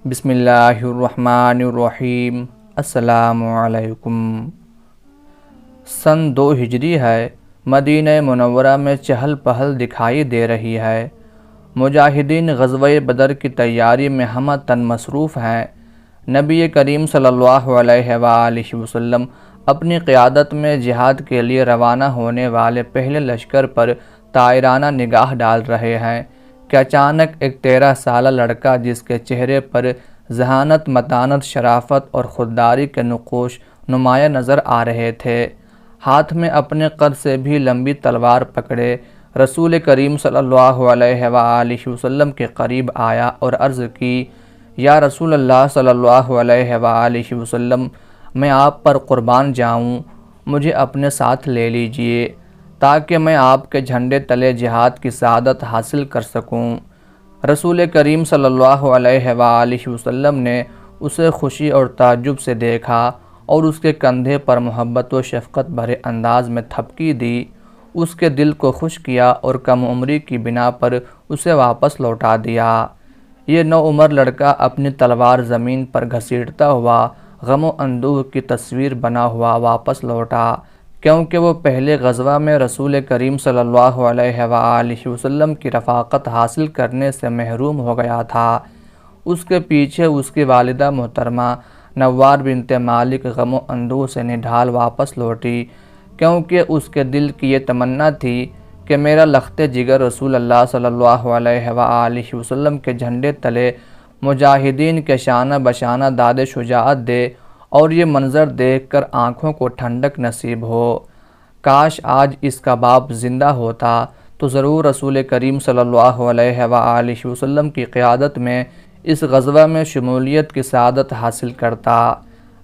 بسم اللہ الرحمن الرحیم۔ السلام علیکم۔ سن 2 ہجری ہے، مدینہ منورہ میں چہل پہل دکھائی دے رہی ہے۔ مجاہدین غزوہ بدر کی تیاری میں ہمہ تن مصروف ہیں۔ نبی کریم صلی اللہ علیہ وآلہ وسلم اپنی قیادت میں جہاد کے لیے روانہ ہونے والے پہلے لشکر پر طائرانہ نگاہ ڈال رہے ہیں کہ اچانک ایک 13 سالہ لڑکا، جس کے چہرے پر ذہانت، متانت، شرافت اور خودداری کے نقوش نمایاں نظر آ رہے تھے، ہاتھ میں اپنے قد سے بھی لمبی تلوار پکڑے رسول کریم صلی اللہ علیہ وآلہ وسلم کے قریب آیا اور عرض کی، یا رسول اللہ صلی اللہ علیہ وآلہ وسلم، میں آپ پر قربان جاؤں، مجھے اپنے ساتھ لے لیجئے تاکہ میں آپ کے جھنڈے تلے جہاد کی سعادت حاصل کر سکوں۔ رسول کریم صلی اللہ علیہ وآلہ وسلم نے اسے خوشی اور تعجب سے دیکھا اور اس کے کندھے پر محبت و شفقت بھرے انداز میں تھپکی دی، اس کے دل کو خوش کیا اور کم عمری کی بنا پر اسے واپس لوٹا دیا۔ یہ نوعمر لڑکا اپنی تلوار زمین پر گھسیٹتا ہوا غم و اندوہ کی تصویر بنا ہوا واپس لوٹا، کیونکہ وہ پہلے غزوہ میں رسول کریم صلی اللہ علیہ وآلہ وسلم کی رفاقت حاصل کرنے سے محروم ہو گیا تھا۔ اس کے پیچھے اس کی والدہ محترمہ نوار بنت مالک غم و اندوہ سے نڈھال واپس لوٹی، کیونکہ اس کے دل کی یہ تمنا تھی کہ میرا لخت جگر رسول اللہ صلی اللہ علیہ وآلہ وسلم کے جھنڈے تلے مجاہدین کے شانہ بشانہ داد شجاعت دے، اور یہ منظر دیکھ کر آنکھوں کو ٹھنڈک نصیب ہو۔ کاش آج اس کا باپ زندہ ہوتا تو ضرور رسول کریم صلی اللہ علیہ وآلہ وسلم کی قیادت میں اس غزوہ میں شمولیت کی سعادت حاصل کرتا،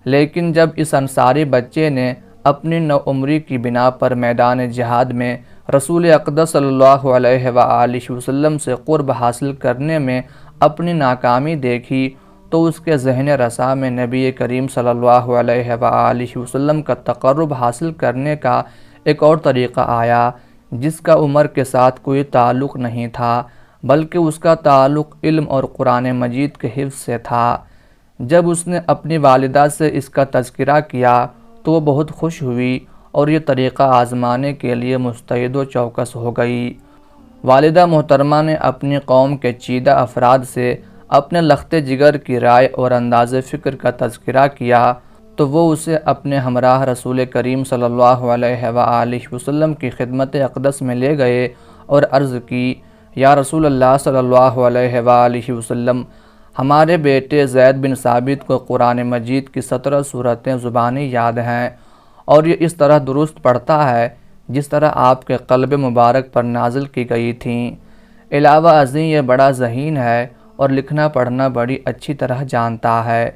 لیکن جب اس انصاری بچے نے اپنی نوعمری کی بنا پر میدان جہاد میں رسول اقدس صلی اللہ علیہ وآلہ وسلم سے قرب حاصل کرنے میں اپنی ناکامی دیکھی، تو اس کے ذہن رسا میں نبی کریم صلی اللہ علیہ وآلہ وسلم کا تقرب حاصل کرنے کا ایک اور طریقہ آیا، جس کا عمر کے ساتھ کوئی تعلق نہیں تھا، بلکہ اس کا تعلق علم اور قرآن مجید کے حفظ سے تھا۔ جب اس نے اپنی والدہ سے اس کا تذکرہ کیا تو وہ بہت خوش ہوئی اور یہ طریقہ آزمانے کے لیے مستعد و چوکس ہو گئی۔ والدہ محترمہ نے اپنی قوم کے چیدہ افراد سے اپنے لخت جگر کی رائے اور انداز فکر کا تذکرہ کیا تو وہ اسے اپنے ہمراہ رسول کریم صلی اللہ علیہ وآلہ وسلم کی خدمت اقدس میں لے گئے اور عرض کی، یا رسول اللہ صلی اللہ علیہ وآلہ وسلم، ہمارے بیٹے زید بن ثابت کو قرآن مجید کی 17 سورتیں زبانی یاد ہیں، اور یہ اس طرح درست پڑھتا ہے جس طرح آپ کے قلب مبارک پر نازل کی گئی تھیں۔ علاوہ ازیں یہ بڑا ذہین ہے اور لکھنا پڑھنا بڑی اچھی طرح جانتا ہے۔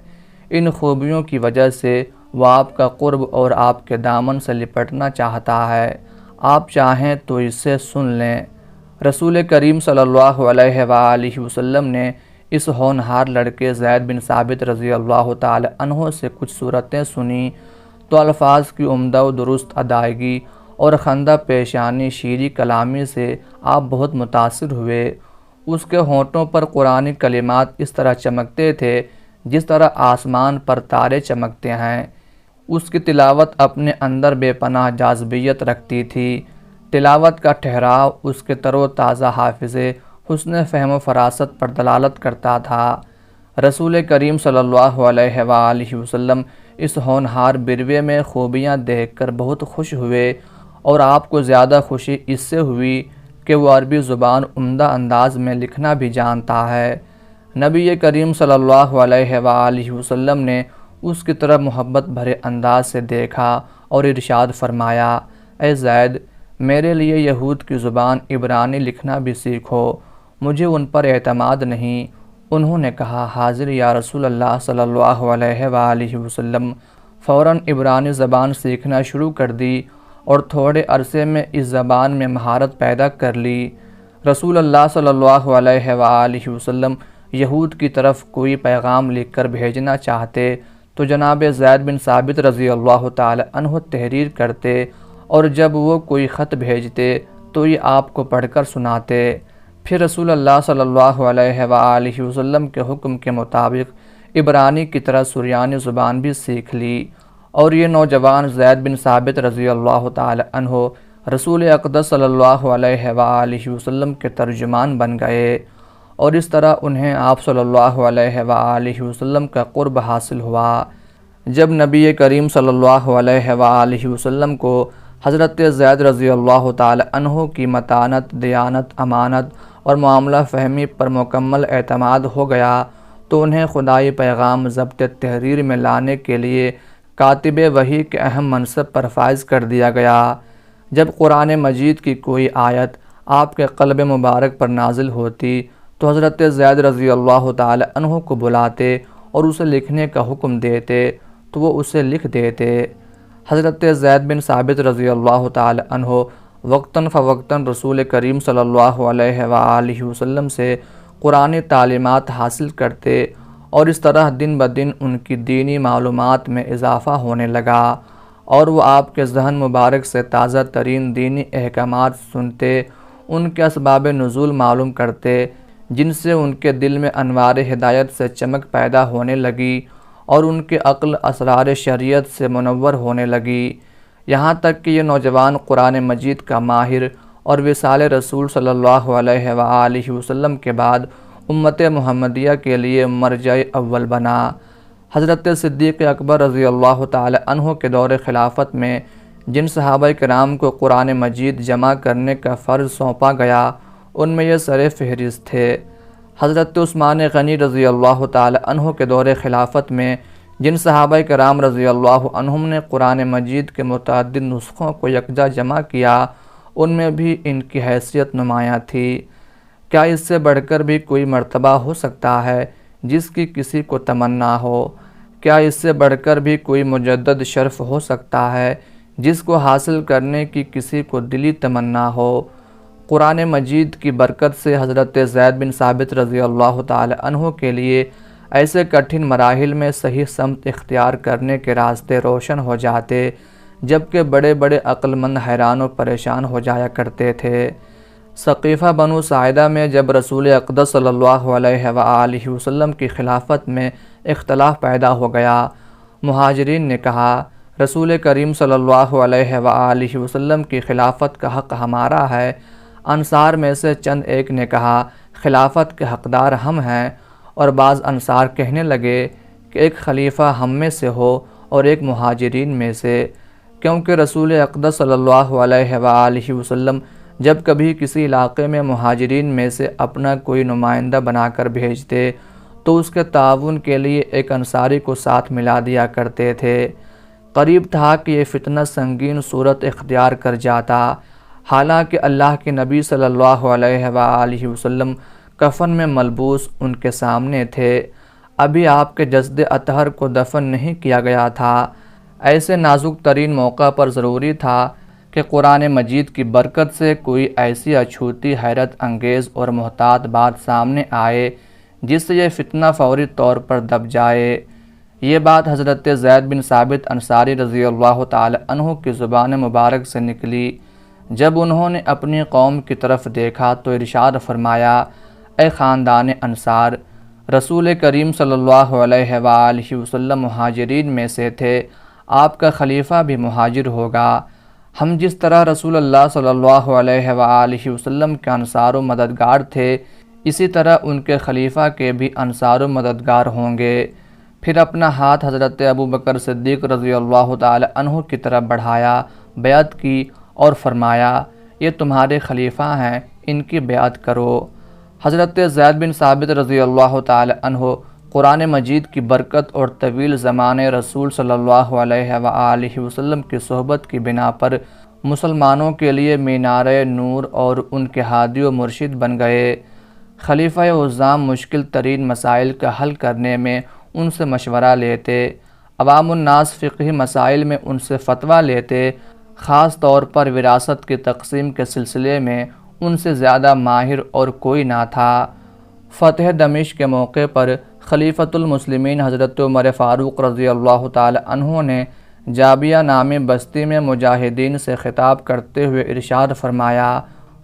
ان خوبیوں کی وجہ سے وہ آپ کا قرب اور آپ کے دامن سے لپٹنا چاہتا ہے، آپ چاہیں تو اس سے سن لیں۔ رسول کریم صلی اللہ علیہ وآلہ وسلم نے اس ہونہار لڑکے زید بن ثابت رضی اللہ تعالی عنہ سے کچھ سورتیں سنیں تو الفاظ کی عمدہ و درست ادائیگی اور خندہ پیشانی شیریں کلامی سے آپ بہت متاثر ہوئے۔ اس کے ہونٹوں پر قرآنی کلمات اس طرح چمکتے تھے جس طرح آسمان پر تارے چمکتے ہیں۔ اس کی تلاوت اپنے اندر بے پناہ جاذبیت رکھتی تھی۔ تلاوت کا ٹھہراؤ اس کے تر و تازہ حافظے، حسن فہم و فراست پر دلالت کرتا تھا۔ رسول کریم صلی اللہ علیہ وآلہ وسلم اس ہونہار بروے میں خوبیاں دیکھ کر بہت خوش ہوئے، اور آپ کو زیادہ خوشی اس سے ہوئی کہ وہ عربی زبان عمدہ انداز میں لکھنا بھی جانتا ہے۔ نبی کریم صلی اللہ علیہ وآلہ وسلم نے اس کی طرف محبت بھرے انداز سے دیکھا اور ارشاد فرمایا، اے زید، میرے لیے یہود کی زبان عبرانی لکھنا بھی سیکھو، مجھے ان پر اعتماد نہیں۔ انہوں نے کہا، حاضر یا رسول اللہ صلی اللہ علیہ وآلہ وسلم۔ فوراً عبرانی زبان سیکھنا شروع کر دی اور تھوڑے عرصے میں اس زبان میں مہارت پیدا کر لی۔ رسول اللہ صلی اللہ علیہ وآلہ وسلم یہود کی طرف کوئی پیغام لکھ کر بھیجنا چاہتے تو جناب زید بن ثابت رضی اللہ تعالی عنہ تحریر کرتے، اور جب وہ کوئی خط بھیجتے تو یہ آپ کو پڑھ کر سناتے، پھر رسول اللہ صلی اللہ علیہ وآلہ وسلم کے حکم کے مطابق عبرانی کی طرح سریانی زبان بھی سیکھ لی، اور یہ نوجوان زید بن ثابت رضی اللہ تعالی عنہ رسول اقدس صلی اللہ علیہ وآلہ وسلم کے ترجمان بن گئے، اور اس طرح انہیں آپ صلی اللہ علیہ وآلہ وسلم کا قرب حاصل ہوا۔ جب نبی کریم صلی اللہ علیہ وآلہ وسلم کو حضرت زید رضی اللہ تعالی عنہ کی متانت، دیانت، امانت اور معاملہ فہمی پر مکمل اعتماد ہو گیا تو انہیں خدائی پیغام ضبط تحریر میں لانے کے لیے کاتب وحی کے اہم منصب پر فائز کر دیا گیا۔ جب قرآن مجید کی کوئی آیت آپ کے قلب مبارک پر نازل ہوتی تو حضرت زید رضی اللہ تعالی عنہ کو بلاتے اور اسے لکھنے کا حکم دیتے تو وہ اسے لکھ دیتے۔ حضرت زید بن ثابت رضی اللہ تعالی عنہ وقتاً فوقتاً رسول کریم صلی اللہ علیہ وآلہ وسلم سے قرآنی تعلیمات حاصل کرتے، اور اس طرح دن بدن ان کی دینی معلومات میں اضافہ ہونے لگا، اور وہ آپ کے ذہن مبارک سے تازہ ترین دینی احکامات سنتے، ان کے اسباب نزول معلوم کرتے، جن سے ان کے دل میں انوار ہدایت سے چمک پیدا ہونے لگی اور ان کی عقل اسرار شریعت سے منور ہونے لگی، یہاں تک کہ یہ نوجوان قرآن مجید کا ماہر اور وصال رسول صلی اللہ علیہ وآلہ وسلم کے بعد امت محمدیہ کے لیے مرجع اول بنا۔ حضرت صدیق اکبر رضی اللہ تعالی عنہ کے دور خلافت میں جن صحابہ کرام کو قرآن مجید جمع کرنے کا فرض سونپا گیا، ان میں یہ سر فہرست تھے۔ حضرت عثمان غنی رضی اللہ تعالی عنہ کے دور خلافت میں جن صحابہ کرام رضی اللہ عنہم نے قرآن مجید کے متعدد نسخوں کو یکجا جمع کیا، ان میں بھی ان کی حیثیت نمایاں تھی۔ کیا اس سے بڑھ کر بھی کوئی مرتبہ ہو سکتا ہے جس کی کسی کو تمنا ہو؟ کیا اس سے بڑھ کر بھی کوئی مجدد شرف ہو سکتا ہے جس کو حاصل کرنے کی کسی کو دلی تمنا ہو؟ قرآن مجید کی برکت سے حضرت زید بن ثابت رضی اللہ تعالی عنہ کے لیے ایسے کٹھن مراحل میں صحیح سمت اختیار کرنے کے راستے روشن ہو جاتے، جبکہ بڑے بڑے عقل مند حیران و پریشان ہو جایا کرتے تھے۔ ثقیفہ بنو ساعدہ میں جب رسول اقدس صلی اللہ علیہ وآلہ وسلم کی خلافت میں اختلاف پیدا ہو گیا، مہاجرین نے کہا رسول کریم صلی اللہ علیہ وآلہ وسلم کی خلافت کا حق ہمارا ہے۔ انصار میں سے چند ایک نے کہا خلافت کے حقدار ہم ہیں، اور بعض انصار کہنے لگے کہ ایک خلیفہ ہم میں سے ہو اور ایک مہاجرین میں سے، کیونکہ رسول اقدس صلی اللہ علیہ وآلہ وسلم جب کبھی کسی علاقے میں مہاجرین میں سے اپنا کوئی نمائندہ بنا کر بھیجتے تو اس کے تعاون کے لیے ایک انصاری کو ساتھ ملا دیا کرتے تھے۔ قریب تھا کہ یہ فتنہ سنگین صورت اختیار کر جاتا، حالانکہ اللہ کے نبی صلی اللہ علیہ وآلہ وسلم کفن میں ملبوس ان کے سامنے تھے، ابھی آپ کے جسد اطہر کو دفن نہیں کیا گیا تھا۔ ایسے نازک ترین موقع پر ضروری تھا کہ قرآن مجید کی برکت سے کوئی ایسی اچھوتی حیرت انگیز اور محتاط بات سامنے آئے جس سے یہ فتنہ فوری طور پر دب جائے۔ یہ بات حضرت زید بن ثابت انصاری رضی اللہ تعالی عنہ کی زبان مبارک سے نکلی۔ جب انہوں نے اپنی قوم کی طرف دیکھا تو ارشاد فرمایا، اے خاندان انصار، رسول کریم صلی اللہ علیہ وآلہ وسلم مہاجرین میں سے تھے، آپ کا خلیفہ بھی مہاجر ہوگا۔ ہم جس طرح رسول اللہ صلی اللہ علیہ وآلہ وسلم کے انصار و مددگار تھے، اسی طرح ان کے خلیفہ کے بھی انصار و مددگار ہوں گے۔ پھر اپنا ہاتھ حضرت ابوبکر صدیق رضی اللہ تعالی عنہ کی طرف بڑھایا، بیعت کی اور فرمایا، یہ تمہارے خلیفہ ہیں، ان کی بیعت کرو۔ حضرت زید بن ثابت رضی اللہ تعالی عنہ قرآن مجید کی برکت اور طویل زمانے رسول صلی اللہ علیہ وآلہ وسلم کی صحبت کی بنا پر مسلمانوں کے لیے مینار نور اور ان کے ہادی و مرشد بن گئے۔ خلیفہ اعظم مشکل ترین مسائل کا حل کرنے میں ان سے مشورہ لیتے، عوام الناس فقہی مسائل میں ان سے فتویٰ لیتے، خاص طور پر وراثت کی تقسیم کے سلسلے میں ان سے زیادہ ماہر اور کوئی نہ تھا۔ فتح دمشق کے موقع پر خلیفۃ المسلمین حضرت عمر فاروق رضی اللہ تعالی عنہ نے جابیہ نامی بستی میں مجاہدین سے خطاب کرتے ہوئے ارشاد فرمایا،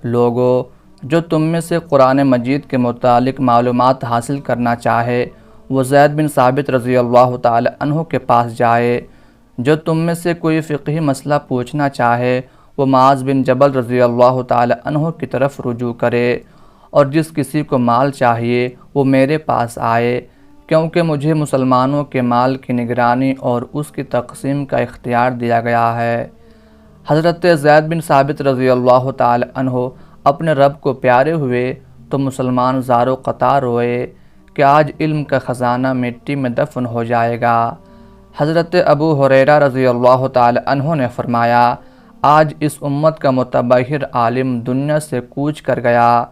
لوگو، جو تم میں سے قرآن مجید کے متعلق معلومات حاصل کرنا چاہے وہ زید بن ثابت رضی اللہ تعالی عنہ کے پاس جائے۔ جو تم میں سے کوئی فقہی مسئلہ پوچھنا چاہے وہ معاذ بن جبل رضی اللہ تعالی عنہ کی طرف رجوع کرے، اور جس کسی کو مال چاہیے وہ میرے پاس آئے، کیونکہ مجھے مسلمانوں کے مال کی نگرانی اور اس کی تقسیم کا اختیار دیا گیا ہے۔ حضرت زید بن ثابت رضی اللہ تعالی عنہ اپنے رب کو پیارے ہوئے تو مسلمان زار و قطار روئے کہ آج علم کا خزانہ مٹی میں دفن ہو جائے گا۔ حضرت ابو ہریرہ رضی اللہ تعالی عنہ نے فرمایا، آج اس امت کا متبحر عالم دنیا سے کوچ کر گیا،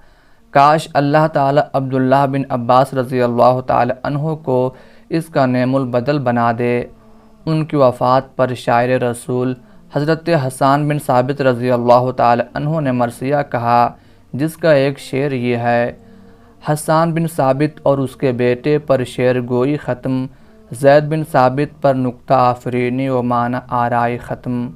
کاش اللہ تعالی عبداللہ بن عباس رضی اللہ تعالی عنہ کو اس کا نعم البدل بنا دے۔ ان کی وفات پر شاعر رسول حضرت حسان بن ثابت رضی اللہ تعالی عنہ نے مرثیہ کہا، جس کا ایک شعر یہ ہے: حسان بن ثابت اور اس کے بیٹے پر شعر گوئی ختم، زید بن ثابت پر نکتہ آفرینی و معنی آرائی ختم۔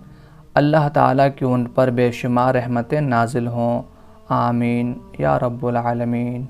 اللہ تعالیٰ کی ان پر بے شمار رحمتیں نازل ہوں، آمین یا رب العالمین۔